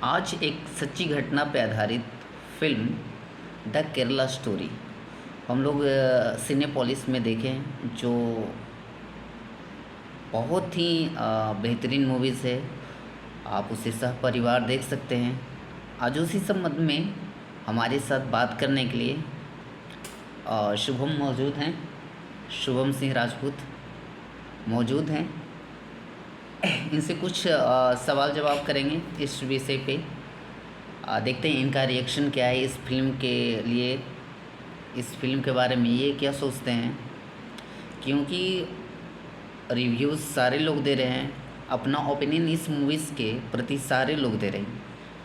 आज एक सच्ची घटना पे आधारित फ़िल्म द केरला स्टोरी हम लोग सिनेपोलिस में देखें, जो बहुत ही बेहतरीन मूवीज़ है। आप उसे सहपरिवार देख सकते हैं। आज उसी संबंध में हमारे साथ बात करने के लिए शुभम मौजूद हैं। शुभम सिंह राजपूत मौजूद हैं। इनसे कुछ सवाल जवाब करेंगे इस विषय पे। देखते हैं इनका रिएक्शन क्या है इस फिल्म के लिए, इस फिल्म के बारे में ये क्या सोचते हैं, क्योंकि रिव्यूज़ सारे लोग दे रहे हैं। अपना ओपिनियन इस मूवीज़ के प्रति सारे लोग दे रहे हैं,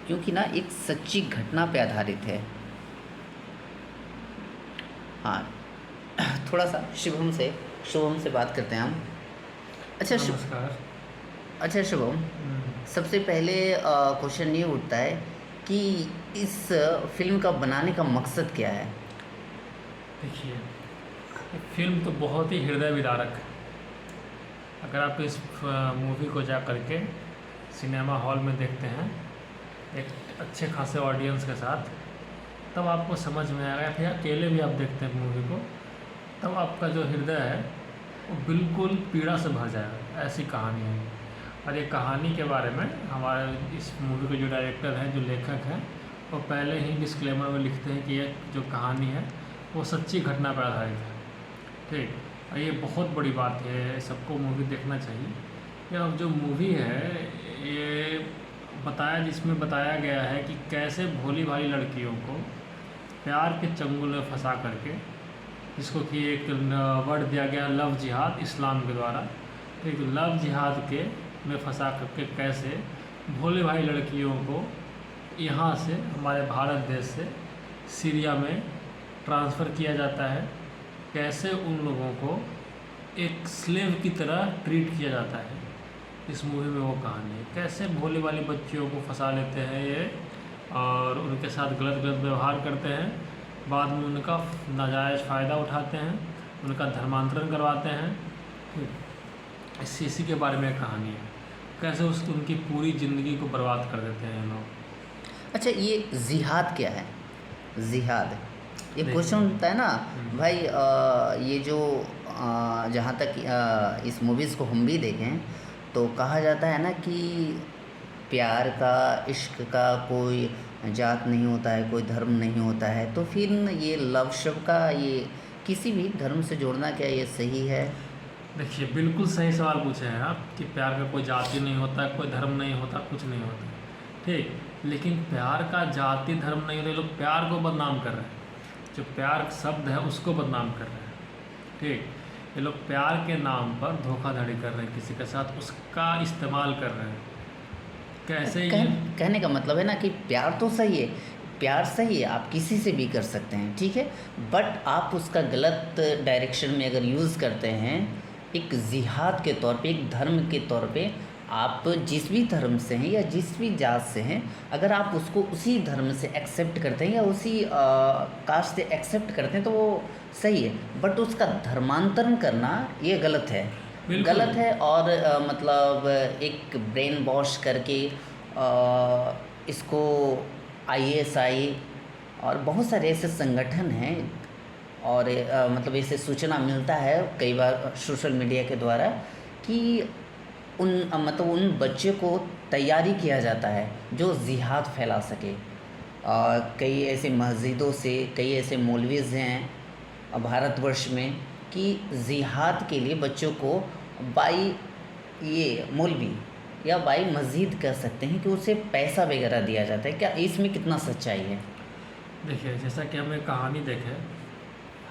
क्योंकि ना एक सच्ची घटना पे आधारित है। हाँ, थोड़ा सा शुभम से बात करते हैं हम। अच्छा नमस्कार। अच्छा शुभम, सबसे पहले क्वेश्चन ये उठता है कि इस फिल्म का बनाने का मकसद क्या है? देखिए, ये फिल्म तो बहुत ही हृदय विदारक है। अगर आप इस मूवी को जा करके सिनेमा हॉल में देखते हैं एक अच्छे खासे ऑडियंस के साथ, तब आपको समझ में आएगा। फिर अकेले भी आप देखते हैं मूवी को, तब आपका जो हृदय है वो बिल्कुल पीड़ा से भर जाएगा। ऐसी कहानी है। और ये कहानी के बारे में हमारे इस मूवी के जो डायरेक्टर हैं, जो लेखक हैं, वो पहले ही डिस्क्लेमर में लिखते हैं कि ये जो कहानी है वो सच्ची घटना पर आधारित है। ठीक, और ये बहुत बड़ी बात है, सबको मूवी देखना चाहिए। ये जो मूवी है ये जिसमें बताया गया है कि कैसे भोली भाली लड़कियों को प्यार के चंगुल में फंसा करके, जिसको कि एक वर्ड दिया गया लव जिहाद इस्लाम के द्वारा, ठीक, लव जिहाद के में फंसा करके कैसे भोले भाई लड़कियों को यहाँ से, हमारे भारत देश से सीरिया में ट्रांसफ़र किया जाता है। कैसे उन लोगों को एक स्लेव की तरह ट्रीट किया जाता है। इस मूवी में वो कहानी है, कैसे भोले वाली बच्चियों को फंसा लेते हैं ये और उनके साथ गलत व्यवहार करते हैं। बाद में उनका नाजायज़ फ़ायदा उठाते हैं, उनका धर्मांतरण करवाते हैं। इसी के बारे में कहानी है, कैसे उनकी पूरी ज़िंदगी को बर्बाद कर देते हैं ये लोग। अच्छा, ये जिहाद क्या है? जिहाद ये क्वेश्चन होता है ना भाई। ये जो जहाँ तक इस मूवीज़ को हम भी देखें तो कहा जाता है ना कि प्यार का, इश्क का कोई जात नहीं होता है, कोई धर्म नहीं होता है। तो फिर ये लव शब्द का ये किसी भी धर्म से जोड़ना, क्या ये सही है? देखिए, बिल्कुल सही सवाल पूछे हैं आप कि प्यार का कोई जाति नहीं होता, कोई धर्म नहीं होता, कुछ नहीं होता। ठीक, लेकिन प्यार का जाति धर्म नहीं होता। लोग प्यार को बदनाम कर रहे हैं, जो प्यार शब्द है उसको बदनाम कर रहे हैं। ठीक, ये लोग प्यार के नाम पर धोखाधड़ी कर रहे हैं, किसी के साथ उसका इस्तेमाल कर रहे हैं। कैसे कहने का मतलब है ना कि प्यार तो सही है, प्यार सही है, आप किसी से भी कर सकते हैं, ठीक है, बट आप उसका गलत डायरेक्शन में अगर यूज़ करते हैं, एक जिहाद के तौर पे, एक धर्म के तौर पे, आप जिस भी धर्म से हैं या जिस भी जात से हैं, अगर आप उसको उसी धर्म से एक्सेप्ट करते हैं या उसी कास्ट से एक्सेप्ट करते हैं तो वो सही है, बट उसका धर्मांतरण करना ये गलत है। गलत है। और मतलब एक ब्रेन वॉश करके इसको ISI और बहुत सारे ऐसे संगठन हैं और मतलब ऐसे सूचना मिलता है कई बार सोशल मीडिया के द्वारा कि उन बच्चे को तैयारी किया जाता है जो जिहाद फैला सके। कई ऐसे मस्जिदों से, कई ऐसे मौलवीज़ हैं भारतवर्ष में कि जिहाद के लिए बच्चों को बाई ये मौलवी या बाई मस्जिद कह सकते हैं कि उसे पैसा वगैरह दिया जाता है। क्या इसमें कितना सच्चाई है? देखिए, जैसा कि हमने कहानी देखे,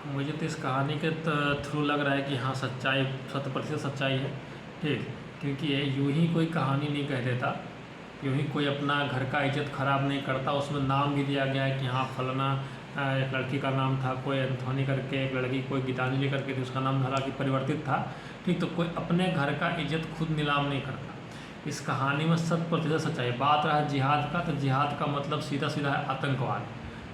मुझे तो इस कहानी के थ्रू लग रहा है कि हाँ, सच्चाई 100% सच्चाई है। ठीक, क्योंकि ये यूँ ही कोई कहानी नहीं कह देता, यूँ ही कोई अपना घर का इज्जत ख़राब नहीं करता। उसमें नाम भी दिया गया है कि हाँ, फलाना एक लड़की का नाम था कोई एंथोनी करके, एक लड़की कोई गीतांजलि करके थी, उसका नाम हालांकि परिवर्तित था। ठीक, तो कोई अपने घर का इज्जत खुद नीलाम नहीं करता। इस कहानी में 100% सच्चाई। बात रहा जिहाद का, तो जिहाद का मतलब सीधा सीधा है आतंकवाद।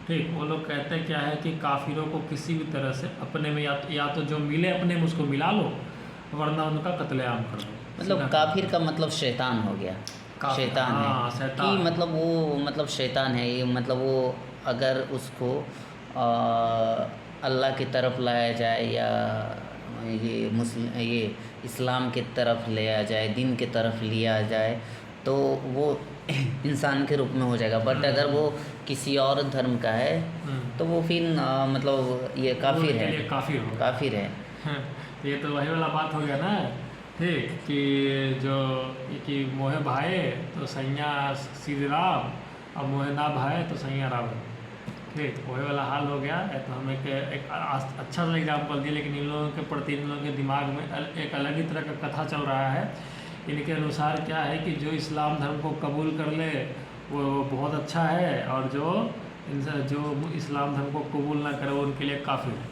ठीक, वो लोग कहते हैं क्या है कि काफिरों को किसी भी तरह से अपने में या तो जो मिले अपने में उसको मिला लो, वरना उनका कत्लेआम कर दो। मतलब काफिर का मतलब शैतान हो गया। शैतान है, हाँ कि शैतान। मतलब वो मतलब शैतान है ये, मतलब वो अगर उसको अल्लाह की तरफ लाया जाए या ये मुस्लिम ये इस्लाम की तरफ लिया जाए, दीन की तरफ लिया जाए, तो वो इंसान के रूप में हो जाएगा। बट अगर वो हम्म, किसी और धर्म का है तो हम्म, वो फिर मतलब ये वो काफिर उनके है, लिए काफ़ी हो गया। काफिर है। तो ये तो वही वाला बात हो गया ना, ठीक, कि जो कि मोहे भाए तो सैया सीधे राम, और मोहे ना भाए तो सैया रावण। ठीक, वही वाला हाल हो गया है। तो हम अच्छा सा एग्जाम्पल दिए, लेकिन इन लोगों के प्रति इन लोगों के दिमाग में एक अलग ही तरह का कथा चल रहा है। इनके अनुसार क्या है कि जो इस्लाम धर्म को कबूल कर ले वो बहुत अच्छा है, और जो इस्लाम धर्म को कबूल ना करे वो उनके लिए काफिर है।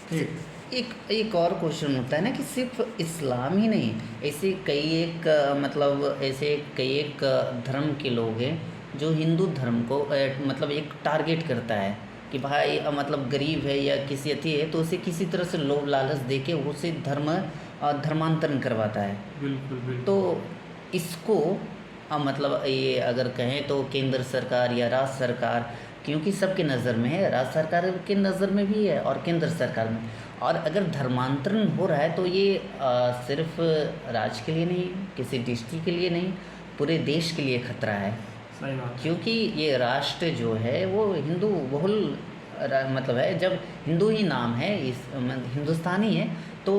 ठीक। एक एक और क्वेश्चन होता है ना कि सिर्फ इस्लाम ही नहीं, ऐसे कई एक मतलब ऐसे कई एक धर्म के लोग हैं जो हिंदू धर्म को मतलब एक टारगेट करता है कि भाई मतलब गरीब है या किसी अति है तो उसे किसी तरह से लोभ लालच दे के उसे धर्मांतरण करवाता है। बिल्कुल तो बिल्कुल। इसको मतलब ये अगर कहें तो केंद्र सरकार या राज्य सरकार, क्योंकि सबके नज़र में है, राज्य सरकार के नज़र में भी है और केंद्र सरकार में। और अगर धर्मांतरण हो रहा है तो ये सिर्फ राज्य के लिए नहीं, किसी डिस्ट्रिक्ट के लिए नहीं, पूरे देश के लिए खतरा है। सही बात है। क्योंकि ये राष्ट्र जो है वो हिंदू बहुल मतलब है। जब हिंदू ही नाम है, इस हिंदुस्तानी है, तो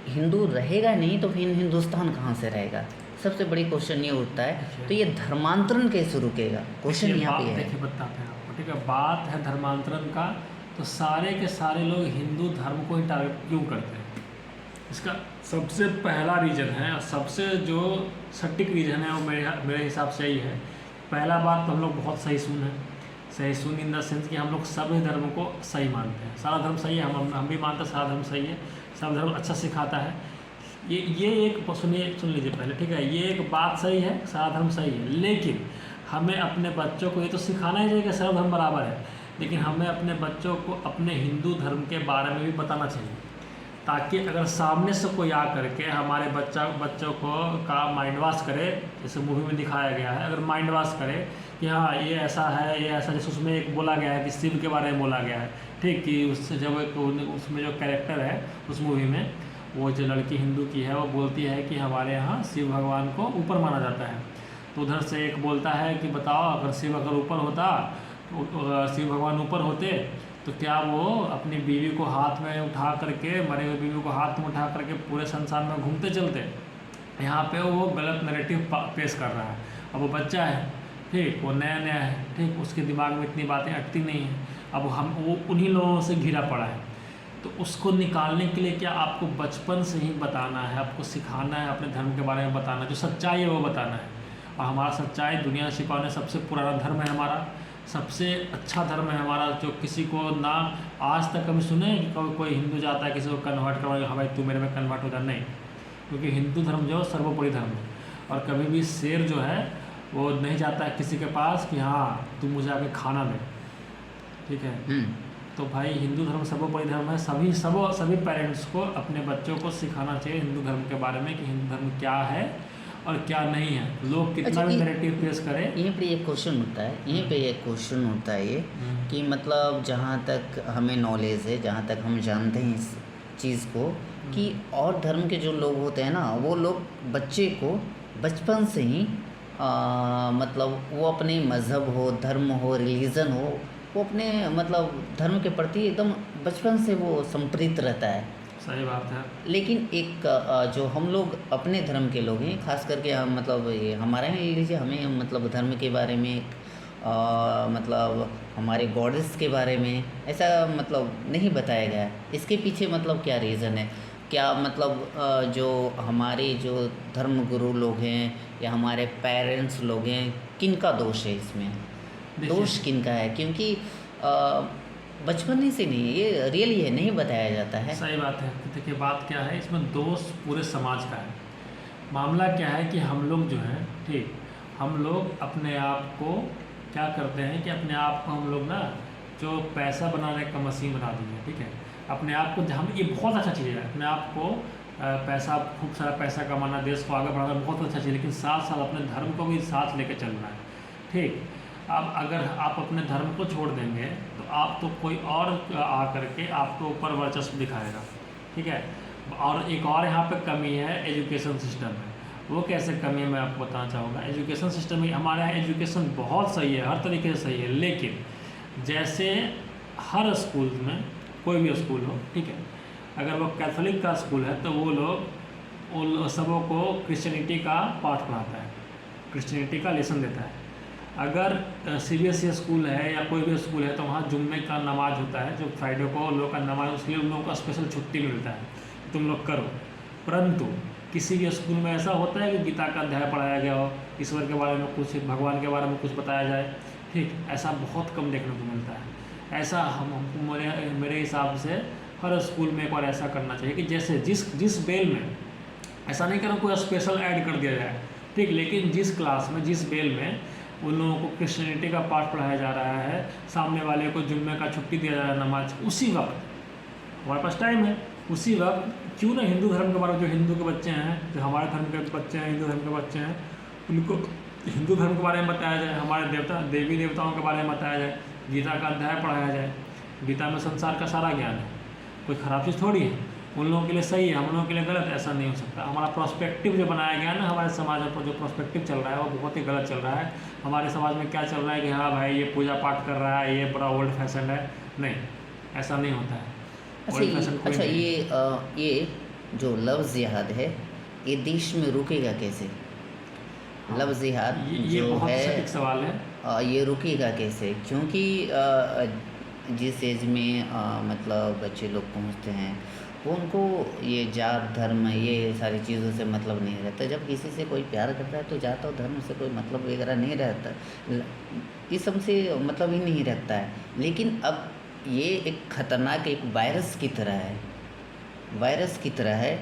हिंदू रहेगा नहीं तो फिर हिंदुस्तान कहाँ से रहेगा? सबसे बड़ी क्वेश्चन ये उठता है। देखिए तो ये धर्मांतरण कैसे रुकेगा? क्वेश्चन देखिए यहाँ पे बात, है। देखिए बताते हैं आपको, ठीक है, बात है धर्मांतरण का। तो सारे के सारे लोग हिंदू धर्म को ही टारगेट क्यों करते हैं? इसका सबसे पहला रीज़न है, और सबसे जो सटीक रीज़न है वो मेरे हिसाब से यही है। पहला बात तो हम लोग बहुत सही सुन है, सही सुन इन द सेंस कि हम लोग सभी धर्म को सही मानते हैं। सारा धर्म सही है, हम भी मानते हैं सारा धर्म सही है, सब धर्म अच्छा सिखाता है। ये एक सुनिए, सुन लीजिए पहले, ठीक है, ये एक बात सही है, सारा धर्म सही है, लेकिन हमें अपने बच्चों को ये तो सिखाना ही चाहिए कि सब धर्म बराबर है, लेकिन हमें अपने बच्चों को अपने हिंदू धर्म के बारे में भी बताना चाहिए, ताकि अगर सामने से कोई आ करके हमारे बच्चों को का माइंड वॉश करे, जैसे मूवी में दिखाया गया है, अगर माइंड वॉश करे कि हाँ ये ऐसा है, ये ऐसा, जैसे उसमें एक बोला गया है कि शिव के बारे में बोला गया है, ठीक, कि उससे जब उसमें जो कैरेक्टर है उस मूवी में, वो जो लड़की हिंदू की है वो बोलती है कि हमारे यहाँ शिव भगवान को ऊपर माना जाता है। तो उधर से एक बोलता है कि बताओ, अगर शिव अगर ऊपर होता, शिव भगवान ऊपर होते तो क्या वो अपनी बीवी को हाथ में उठा करके, मरे हुए बीवी को हाथ में उठा करके पूरे संसार में घूमते चलते? यहाँ पे वो गलत नैरेटिव पेश कर रहा है। अब वो बच्चा है, ठीक, वो नया नया है, ठीक, उसके दिमाग में इतनी बातें अटती नहीं हैं। अब वो उन्हीं लोगों से घिरा पड़ा है। तो उसको निकालने के लिए क्या आपको बचपन से ही बताना है, आपको सिखाना है, अपने धर्म के बारे में बताना है, जो सच्चाई है वो बताना है। और हमारा सच्चाई दुनिया छिपाने सबसे पुराना धर्म है हमारा, सबसे अच्छा धर्म है हमारा, जो किसी को ना आज तक कभी सुने कि कोई हिंदू जाता है किसी को कन्वर्ट करवाएगा, हाँ भाई तू मेरे में कन्वर्ट हो जा, नहीं। क्योंकि हिंदू धर्म जो सर्वोपरि धर्म है, और कभी भी शेर जो है वो नहीं जाता है किसी के पास कि हाँ तू मुझे आके खाना दे, ठीक है। तो भाई हिंदू धर्म सर्वोपरि धर्म है। सभी पेरेंट्स को अपने बच्चों को सिखाना चाहिए हिंदू धर्म के बारे में कि हिंदू धर्म क्या है और क्या नहीं है। लोग कितना अच्छा, भी नैरेटिव पेश करें। यहीं पे एक क्वेश्चन उठता है, यहीं पे एक क्वेश्चन उठता है ये कि मतलब जहाँ तक हमें नॉलेज है, जहाँ तक हम जानते हैं इस चीज़ को, कि और धर्म के जो लोग होते हैं ना, वो लोग बच्चे को बचपन से ही मतलब वो अपने मज़हब हो, धर्म हो, रिलीजन हो, वो अपने मतलब धर्म के प्रति एकदम बचपन से वो संप्रीत रहता है। सही बात है। लेकिन एक जो हम लोग अपने धर्म के लोग हैं, खास करके हम मतलब ये हमारे यहाँ ले लीजिए, हमें मतलब धर्म के बारे में मतलब हमारे गॉडेस के बारे में ऐसा मतलब नहीं बताया गया है। इसके पीछे मतलब क्या रीज़न है? क्या मतलब जो हमारे जो धर्म गुरु लोग हैं या हमारे पेरेंट्स लोग हैं, किनका दोष है इसमें? दोष किनका है? क्योंकि बचपन से नहीं, ये रियली है, नहीं बताया जाता है। सही बात है। देखिए बात क्या है, इसमें दोष पूरे समाज का है। मामला क्या है कि हम लोग जो हैं, ठीक, हम लोग अपने आप को क्या करते हैं कि अपने आप को हम लोग ना जो पैसा बनाने का मशीन बना दिए, ठीक है, अपने आप को हम, ये बहुत अच्छा चीज़ है, अपने आप को पैसा, खूब सारा पैसा कमाना, देश को आगे बढ़ाना बहुत अच्छा चीज़, लेकिन साथ साथ अपने धर्म को भी साथ लेके चलना है। ठीक, अब अगर आप अपने धर्म को छोड़ देंगे तो आप तो कोई और आ करके आपके ऊपर वर्चस्व दिखाएगा। ठीक है, और एक और यहाँ पे कमी है एजुकेशन सिस्टम में। वो कैसे कमी है मैं आपको बताना चाहूँगा। एजुकेशन सिस्टम में हमारे यहाँ एजुकेशन बहुत सही है, हर तरीके से सही है, लेकिन जैसे हर स्कूल में, कोई भी स्कूल हो, ठीक है, अगर वो कैथोलिक का स्कूल है तो वो लोग उन सबों को क्रिश्चियनिटी का पाठ पढ़ाता है, क्रिश्चियनिटी का लेसन देता है। अगर CBSE स्कूल है या कोई भी स्कूल है तो वहाँ जुम्मे का नमाज होता है, जो फ्राइडे को उन लोगों का नमाज, उसके लिए उन लोगों का स्पेशल छुट्टी मिलता है, तुम लोग करो। परंतु किसी भी स्कूल में ऐसा होता है कि गीता का अध्याय पढ़ाया गया हो, ईश्वर के बारे में कुछ, भगवान के बारे में कुछ बताया जाए, ठीक, ऐसा बहुत कम देखने को मिलता है। ऐसा हमको मेरे हिसाब से हर स्कूल में एक बार ऐसा करना चाहिए कि जैसे जिस बेल में, ऐसा नहीं करो कोई स्पेशल ऐड कर दिया जाए, ठीक, लेकिन जिस क्लास में, जिस बेल में उन लोगों को क्रिश्चियनिटी का पाठ पढ़ाया जा रहा है, सामने वाले को जुम्मे का छुट्टी दिया जा रहा है, नमाज, उसी वक्त हमारे पास टाइम है, उसी वक्त क्यों ना हिंदू धर्म के बारे में, जो हिंदू के बच्चे हैं, जो हमारे धर्म के बच्चे हैं, हिंदू धर्म के बच्चे हैं, उनको हिंदू धर्म के बारे में बताया जाए, हमारे देवी देवताओं के बारे में बताया जाए, गीता का अध्याय पढ़ाया जाए। गीता में संसार का सारा ज्ञान है, कोई ख़राब चीज़ थोड़ी है। उन लोगों के लिए सही है, हम लोगों के लिए गलत, ऐसा नहीं हो सकता। हमारा प्रोस्पेक्टिव जो बनाया गया ना हमारे समाज में, जो प्रोस्पेक्टिव चल रहा है वो बहुत ही गलत चल रहा है। हमारे समाज में क्या चल रहा है कि हाँ भाई ये पूजा पाठ कर रहा है, ये बड़ा ओल्ड फैशन है। नहीं, ऐसा नहीं होता है। अच्छा, ये जो लव जिहाद है, ये देश में रुकेगा कैसे? हाँ, लव जिहाद ये जो बहुत है, सटीक सवाल है। ये रुकेगा कैसे? क्योंकि जिस एज में मतलब बच्चे लोग पहुंचते हैं, वो उनको ये जात धर्म ये सारी चीज़ों से मतलब नहीं रहता। जब किसी से कोई प्यार करता है तो जात और धर्म से कोई मतलब वगैरह नहीं रहता, इस सब से मतलब ही नहीं रखता है। लेकिन अब ये एक ख़तरनाक एक वायरस की तरह है, वायरस की तरह है,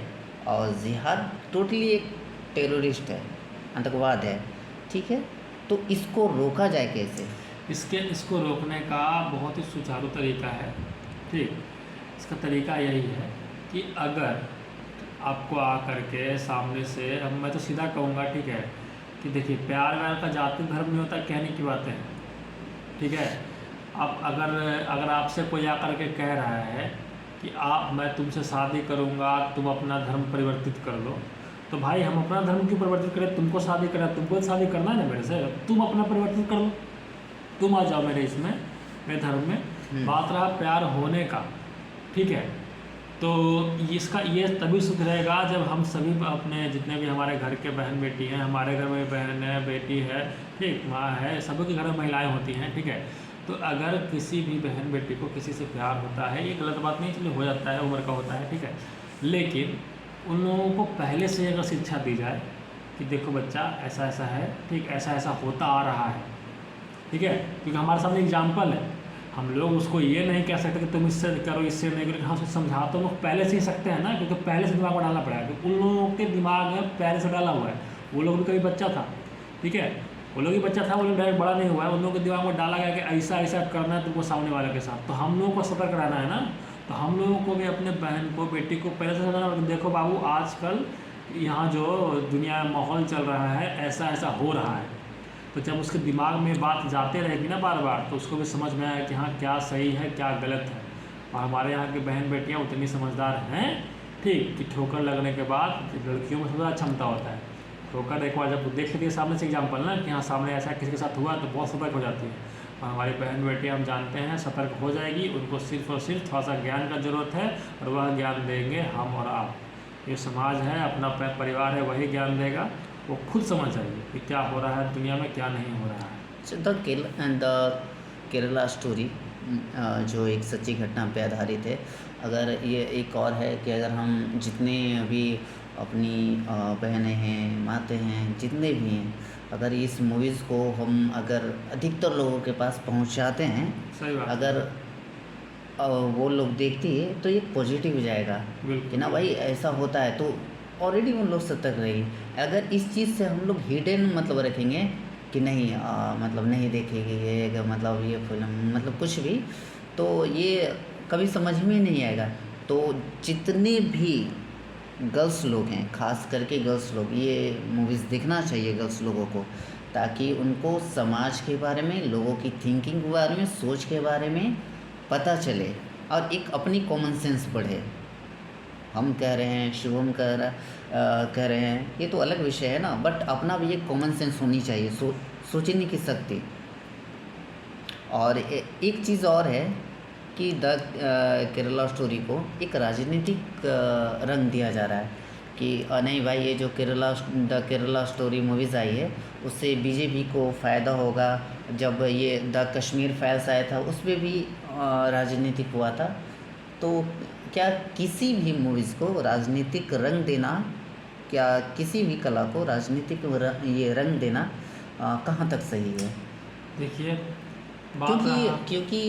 और जिहाद टोटली एक टेररिस्ट है, आतंकवाद है, ठीक है। तो इसको रोका जाए कैसे? इसको रोकने का बहुत ही सुचारू तरीका है, ठीक। इसका तरीका यही है कि अगर आपको आ करके सामने से, अब मैं तो सीधा कहूँगा, ठीक है, कि देखिए प्यार व्यार का जाति धर्म नहीं होता, कहने की बातें हैं, ठीक है। अब अगर आपसे कोई आकर के कह रहा है कि मैं तुमसे शादी करूँगा, तुम अपना धर्म परिवर्तित कर लो, तो भाई हम अपना धर्म क्यों परिवर्तित करें? तुमको शादी करें, तुमको शादी करना है ना मेरे से, तुम अपना परिवर्तित कर लो, तुम आ जाओ मेरे इसमें, मेरे धर्म में। बात रहा प्यार होने का, ठीक है, तो ये तभी सुधरेगा जब हम सभी अपने जितने भी हमारे घर के बहन बेटी हैं, हमारे घर में बहन है, बेटी है, ठीक, माँ है, सभी के घर में महिलाएं होती हैं, ठीक है। तो अगर किसी भी बहन बेटी को किसी से प्यार होता है, ये गलत बात नहीं, चलिए हो जाता है, उम्र का होता है, ठीक है, लेकिन उन लोगों को पहले से अगर शिक्षा दी जाए कि देखो बच्चा ऐसा ऐसा है, ठीक, ऐसा ऐसा होता आ रहा है, ठीक है, क्योंकि हमारे सामने एग्जाम्पल है। हम लोग उसको ये नहीं कह सकते कि तुम इससे करो, इससे नहीं करो, हम उसको समझा तो लोग पहले से ही सकते हैं ना, क्योंकि पहले से दिमाग में डालना पड़ेगा, क्योंकि उन लोगों के दिमाग में पहले से डाला हुआ है। वो लोग भी कभी बच्चा था, ठीक है, वो लोग ही बच्चा था, वो लोग डायरेक्ट बड़ा नहीं हुआ है, उन लोगों के दिमाग में डाला गया कि ऐसा ऐसा करना है तुमको सामने वाले के साथ। तो हम लोगों को सतर्क रहना है ना, तो हम लोगों को भी अपने बहन को, बेटी को पहले से समझना, देखो बाबू आजकल यहाँ जो दुनिया में माहौल चल रहा है, ऐसा ऐसा हो रहा है। तो जब उसके दिमाग में बात जाते रहेगी ना बार बार, तो उसको भी समझ में आया कि हाँ क्या सही है क्या गलत है। और हमारे यहाँ की बहन बेटियाँ उतनी समझदार हैं, ठीक, कि ठोकर लगने के बाद लड़कियों में ज़्यादा क्षमता होता है। ठोकर एक बार जब देख लेती है सामने से एग्जाम्पल ना कि हाँ सामने ऐसा किसी के साथ हुआ, तो बहुत सतर्क हो जाती है। और हमारी बहन बेटियाँ हम जानते हैं सतर्क हो जाएगी, उनको सिर्फ और सिर्फ थोड़ा सा ज्ञान का ज़रूरत है, और वह ज्ञान देंगे हम और आप। ये समाज है, अपना परिवार है, वही ज्ञान देगा, वो खुद समझ जाएगी कि क्या हो रहा है दुनिया में, क्या नहीं हो रहा है। So द केरला स्टोरी जो एक सच्ची घटना पे आधारित है। अगर ये एक और है कि अगर हम जितने भी अपनी बहनें हैं, मातें हैं, जितने भी हैं, अगर इस मूवीज़ को हम अगर अधिकतर लोगों के पास पहुंचाते हैं, सही बात, अगर वो लोग देखती है तो ये पॉजिटिव जाएगा कि ना भाई ऐसा होता है, तो ऑलरेडी उन लोग सतर्क रहेगी। अगर इस चीज़ से हम लोग हिडन मतलब रखेंगे कि नहीं मतलब नहीं देखेगी ये, मतलब ये फिल्म मतलब कुछ भी, तो ये कभी समझ में नहीं आएगा। तो जितने भी गर्ल्स लोग हैं, ख़ास करके गर्ल्स लोग, ये मूवीज़ देखना चाहिए गर्ल्स लोगों को, ताकि उनको समाज के बारे में, लोगों की थिंकिंग के बारे में, सोच के बारे में पता चले और एक अपनी कॉमन सेंस बढ़े। हम कह रहे हैं, शुभम कह रहे हैं, ये तो अलग विषय है ना, बट अपना भी एक कॉमन सेंस होनी चाहिए, सोचने की शक्ति। और एक चीज़ और है कि द केरला स्टोरी को एक राजनीतिक रंग दिया जा रहा है कि नहीं भाई, ये जो द केरला स्टोरी मूवीज़ आई है उससे बीजेपी को फ़ायदा होगा। जब ये द कश्मीर फाइल्स आया था उसमें भी राजनीतिक हुआ था। तो क्या किसी भी मूवीज़ को राजनीतिक रंग देना, क्या किसी भी कला को राजनीतिक ये रंग देना कहाँ तक सही है? देखिए, बात क्योंकि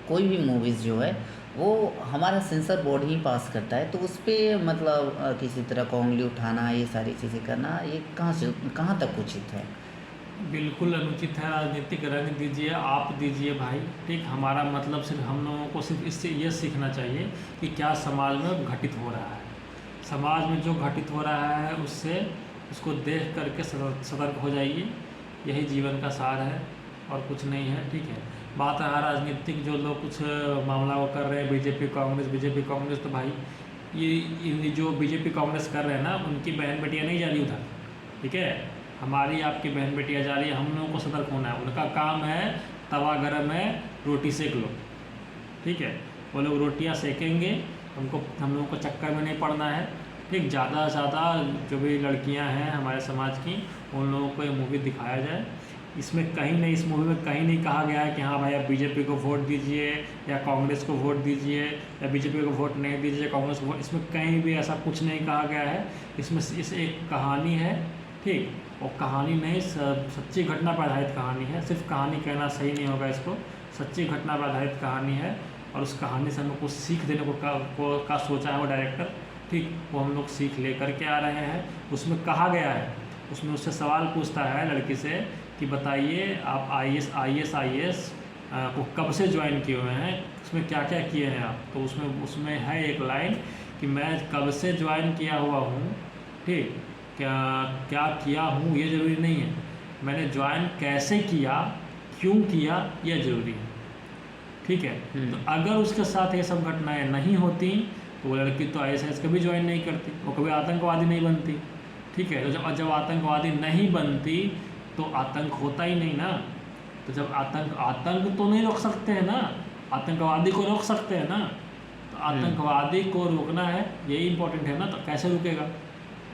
कोई भी मूवीज़ जो है वो हमारा सेंसर बोर्ड ही पास करता है, तो उस पर मतलब किसी तरह का उंगली उठाना, ये सारी चीज़ें करना, ये कहाँ तक उचित है? बिल्कुल अनुचित है। राजनीतिक रंग दीजिए, आप दीजिए भाई, ठीक। हमारा मतलब सिर्फ हम लोगों को सिर्फ इससे ये सीखना चाहिए कि क्या समाज में घटित हो रहा है। समाज में जो घटित हो रहा है उससे उसको देख करके सतर्क हो जाइए। यही जीवन का सार है और कुछ नहीं है, ठीक है। बात रहा राजनीतिक, जो लोग कुछ मामला वो कर रहे हैं, बीजेपी कांग्रेस, तो भाई ये जो बीजेपी कांग्रेस कर रहे हैं ना, उनकी बहन बेटियाँ नहीं जा रही उधर, ठीक है। हमारी आपकी बहन बेटियाँ जा रही है, हम लोगों को सतर्क होना है। उनका काम है तवा गरम है, रोटी सेक लो, ठीक है। वो लोग रोटियाँ सेकेंगे, हम लोगों को चक्कर में नहीं पड़ना है, ठीक। ज़्यादा से ज़्यादा जो भी लड़कियां हैं हमारे समाज की, उन लोगों को ये मूवी दिखाया जाए। इसमें कहीं नहीं, इस मूवी में कहीं नहीं कहा गया है कि हाँ भाई आप बीजेपी को वोट दीजिए या कांग्रेस को वोट दीजिए या बीजेपी को वोट नहीं दीजिए, कांग्रेस को वोट, इसमें कहीं भी ऐसा कुछ नहीं कहा गया है। इसमें इस एक कहानी है, ठीक। और कहानी नहीं, सच्ची घटना पर आधारित कहानी है। सिर्फ कहानी कहना सही नहीं होगा इसको, सच्ची घटना पर आधारित कहानी है। और उस कहानी से हमें कुछ सीख देने का सोचा है वो डायरेक्टर, ठीक। वो हम लोग सीख ले करके आ रहे हैं। उसमें कहा गया है, उसमें उससे सवाल पूछता है लड़की से कि बताइए आप आईएएस को कब से ज्वाइन किए हुए हैं, उसमें क्या क्या किए हैं आप। तो उसमें है एक लाइन कि मैं कब से ज्वाइन किया हुआ हूँ, ठीक। क्या किया हूँ ये ज़रूरी नहीं है, मैंने ज्वाइन कैसे किया, क्यों किया, यह ज़रूरी है, ठीक है। तो अगर उसके साथ ये सब घटनाएं नहीं होती तो वो लड़की तो आईएएस कभी ज्वाइन नहीं करती, वो कभी आतंकवादी नहीं बनती, ठीक है। तो जब आतंकवादी नहीं बनती तो आतंक होता ही नहीं ना। तो जब आतंक तो नहीं रोक सकते हैं ना, आतंकवादी को रोक सकते हैं ना। तो आतंकवादी को रोकना है, यही इम्पोर्टेंट है ना। तो कैसे रुकेगा?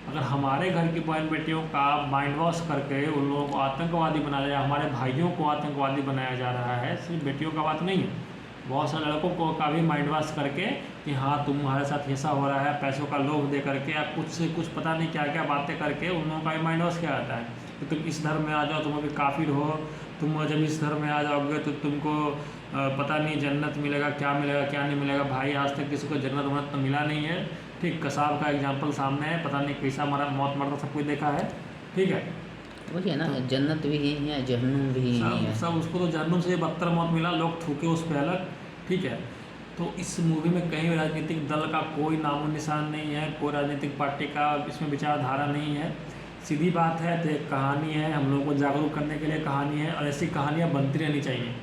अगर हमारे घर की बहन बेटियों का माइंड वॉश करके उन लोगों को आतंकवादी बनाया जाए, हमारे भाइयों को आतंकवादी बनाया जा रहा है, सिर्फ बेटियों का बात नहीं है, बहुत सारे लड़कों को का भी माइंड वॉश करके कि हाँ तुम्हारे साथ ऐसा हो रहा है, पैसों का लोभ दे करके या कुछ से कुछ पता नहीं क्या क्या बातें करके उन लोगों का भी माइंड वॉश किया जाता है कि तुम इस धर्म में आ जाओ, तुम अभी काफिर हो, तुम जब इस धर्म में आ जाओगे तो तुमको पता नहीं जन्नत मिलेगा, क्या मिलेगा क्या नहीं मिलेगा। भाई आज तक किसी को जन्नत वन्नत तो मिला नहीं है, ठीक। कसाब का एग्जाम्पल सामने है, पता नहीं कैसा मौत मरता सब कुछ देखा है, ठीक है। वही है ना, जन्नत भी यही है, जहन्नुम भी यही है। सब उसको तो जहन्नुम से बदतर मौत मिला, लोग थूके उस पर अलग, ठीक है। तो इस मूवी में कहीं भी राजनीतिक दल का कोई नामो निशान नहीं है, कोई राजनीतिक पार्टी का इसमें विचारधारा नहीं है। सीधी बात है, तो एक कहानी है, हम लोगों को जागरूक करने के लिए कहानी है, और ऐसी कहानियाँ बनती रहनी चाहिए,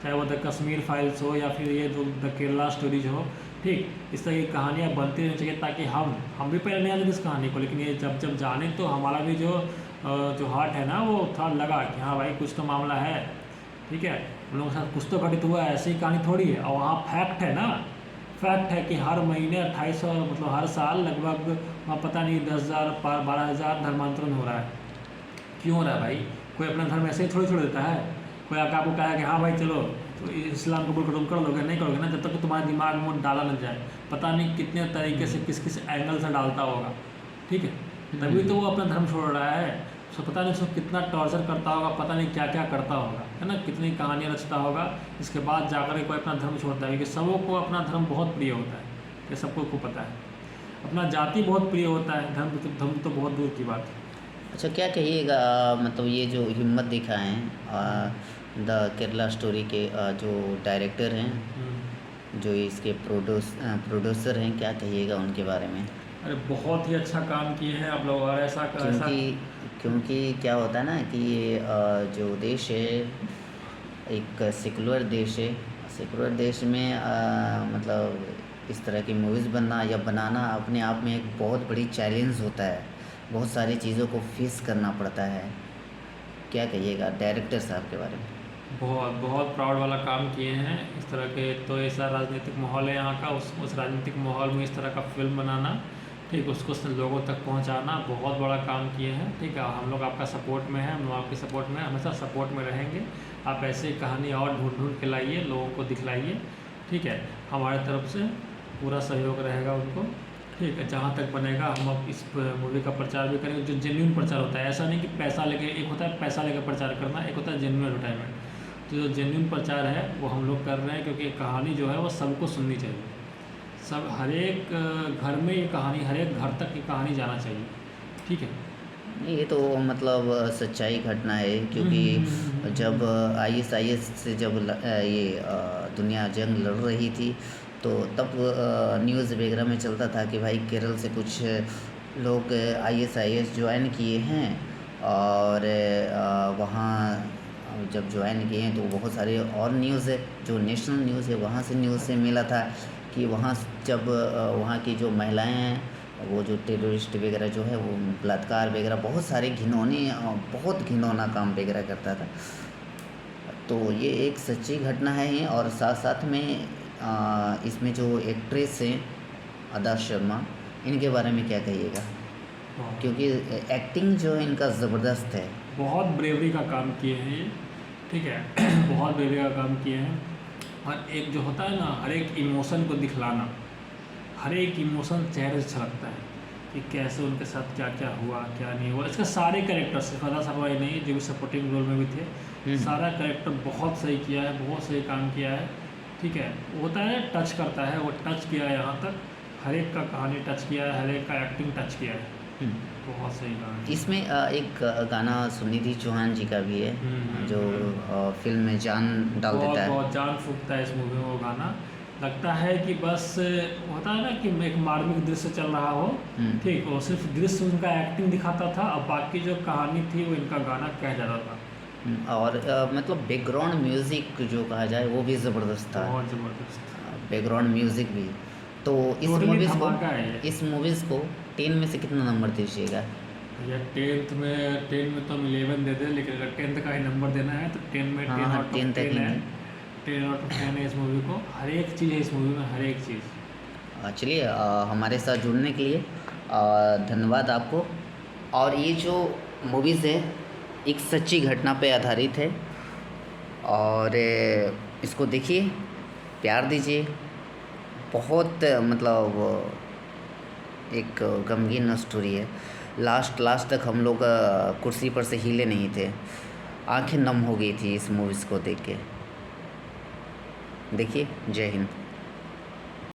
चाहे वो द कश्मीर फाइल्स हो या फिर ये जो द केरला स्टोरीज हो, ठीक। इस तरह की कहानियाँ बनती रहनी चाहिए ताकि हम भी पहले नहीं जानते इस कहानी को, लेकिन ये जब जाने तो हमारा भी जो हार्ट है ना वो थोड़ा लगा कि हाँ भाई कुछ तो मामला है, ठीक है। उन लोगों के साथ कुछ तो घटित हुआ है, ऐसी कहानी थोड़ी है। और वहाँ फैक्ट है ना, फैक्ट है कि हर महीने 2800 मतलब हर साल लगभग वहाँ पता नहीं 10,000 12,000 धर्मांतरण हो रहा है। क्यों हो रहा है भाई? कोई अपना धर्म ऐसे ही थोड़ी छोड़ देता है। कोई आकर आपको कहा कि हाँ भाई चलो तो इस्लाम कबूल तुम कर लोगे, नहीं करोगे ना, जब तक तुम्हारे दिमाग में डाला न जाए। पता नहीं कितने तरीके से किस किस एंगल से डालता होगा, ठीक है। तभी तो वो अपना धर्म छोड़ रहा है। उसको पता नहीं उसको कितना टॉर्चर करता होगा, पता नहीं क्या क्या करता होगा, है ना, कितनी कहानियाँ रचता होगा। इसके बाद जाकर कोई अपना धर्म छोड़ता है, क्योंकि सबों को अपना धर्म बहुत प्रिय होता है, ये सबको को पता है। अपना जाति बहुत प्रिय होता है, धर्म तो बहुत दूर की बात है। अच्छा, क्या कहिएगा मतलब ये जो हिम्मत दिखाएं द केरला स्टोरी के जो डायरेक्टर हैं, जो इसके प्रोड्यूसर हैं, क्या कहिएगा उनके बारे में? अरे बहुत ही अच्छा काम किए हैं आप लोग, और ऐसा ऐसा। क्योंकि क्योंकि क्या होता है ना कि जो देश है एक सेकुलर देश है। सेकुलर देश में मतलब इस तरह की मूवीज़ बनना या बनाना अपने आप में एक बहुत बड़ी चैलेंज होता है। बहुत सारी चीज़ों को फेस करना पड़ता है। क्या कहिएगा डायरेक्टर साहब के बारे में? बहुत बहुत प्राउड वाला काम किए हैं इस तरह के। तो ऐसा राजनीतिक माहौल है यहाँ का, उस राजनीतिक माहौल में इस तरह का फिल्म बनाना, ठीक, उसको लोगों तक पहुँचाना, बहुत बड़ा काम किए हैं। ठीक है, हम लोग आपका सपोर्ट में हैं, हम लोग आपके सपोर्ट में हैं, हमेशा सपोर्ट में रहेंगे। आप ऐसे कहानी और ढूंढ ढूंढ के लाइए, लोगों को दिखलाइए। ठीक है, हमारे तरफ से पूरा सहयोग रहेगा उनको। ठीक है, जहाँ तक बनेगा हम अब इस मूवी का प्रचार भी करेंगे, जो जेन्युइन प्रचार होता है। ऐसा नहीं कि पैसा लेके, एक होता है पैसा लेकर प्रचार करना, एक होता है जेन्युइन एडवर्टाइजमेंट। तो जो जेन्युइन प्रचार है वो हम लोग कर रहे हैं, क्योंकि कहानी जो है वो सबको सुननी चाहिए। सब हर एक घर में ये कहानी, हर एक घर तक ये कहानी जाना चाहिए। ठीक है। ये तो मतलब सच्चाई घटना है। क्योंकि जब आईएसआईएस से जब ये दुनिया जंग लड़ रही थी तो तब न्यूज़ वगैरह में चलता था कि भाई केरल से कुछ लोग आईएसआईएस ज्वाइन किए हैं। और वहाँ जब ज्वाइन किए हैं तो बहुत सारे और न्यूज़ है जो नेशनल न्यूज़ है वहाँ से न्यूज़ से मिला था कि वहाँ जब वहाँ की जो महिलाएं हैं वो जो टेररिस्ट वगैरह जो है वो बलात्कार वगैरह बहुत सारे घिनौने बहुत घिनौना काम वगैरह करता था। तो ये एक सच्ची घटना है ही। और साथ साथ में इसमें जो एक्ट्रेस हैं अदा शर्मा, इनके बारे में क्या कहिएगा? क्योंकि एक्टिंग जो है इनका ज़बरदस्त है। बहुत ब्रेवरी का काम किए हैं ये। ठीक है बहुत ब्रेवरी का काम किए हैं। और एक जो होता है ना, हर एक इमोशन को दिखलाना, हर एक इमोशन चेहरे से छलकता है कि कैसे उनके साथ क्या क्या हुआ, क्या नहीं हुआ। इसका सारे कैरेक्टर, सिर्फ अदा शर्मा ही नहीं, जो भी सपोर्टिंग रोल में भी थे, सारा कैरेक्टर बहुत सही किया है, बहुत सही काम किया है। ठीक है, होता है टच करता है, वो टच किया है यहाँ तक, हर एक का कहानी टच किया है, हर एक का एक्टिंग टच किया है। बहुत सही गाना। इसमें एक गाना सुनिधि चौहान जी का भी है जो फिल्म में जान डाल बहुत देता है। बहुत जान फूकता है इस मूवी में वो गाना। लगता है कि बस होता है ना कि एक मार्मिक दृश्य चल रहा हो, ठीक, और सिर्फ दृश्य उनका एक्टिंग दिखाता था, और बाकी जो कहानी थी वो इनका गाना कह जाता था। और मतलब बैकग्राउंड म्यूज़िक जो कहा जाए वो भी ज़बरदस्त था। बहुत ज़बरदस्त। बैकग्राउंड म्यूज़िक भी। तो टोटली धमाका है ये। इस मूवीज़ को 10 में से कितना नंबर दीजिएगा? या टेंथ में तो हम 11 दे दें, लेकिन अगर 10th का ही नंबर देना है तो 10 में 10 हाँ, आउट ऑफ 10 तक 10 ही है। है। 10 आउट ऑफ 10 है इस मूवी को। हर एक चीज़ है इस मूवी में, हर एक चीज़। चलिए हमारे साथ जुड़ने के लिए धन्यवाद आपको। और ये जो मूवीज़ है एक सच्ची घटना पे आधारित है। और इसको देखिए, प्यार दीजिए। बहुत मतलब एक गमगीन स्टोरी है। लास्ट तक हम लोग कुर्सी पर से हिले नहीं थे। आंखें नम हो गई थी इस मूवीज़ को देख के। देखिए, जय हिंद।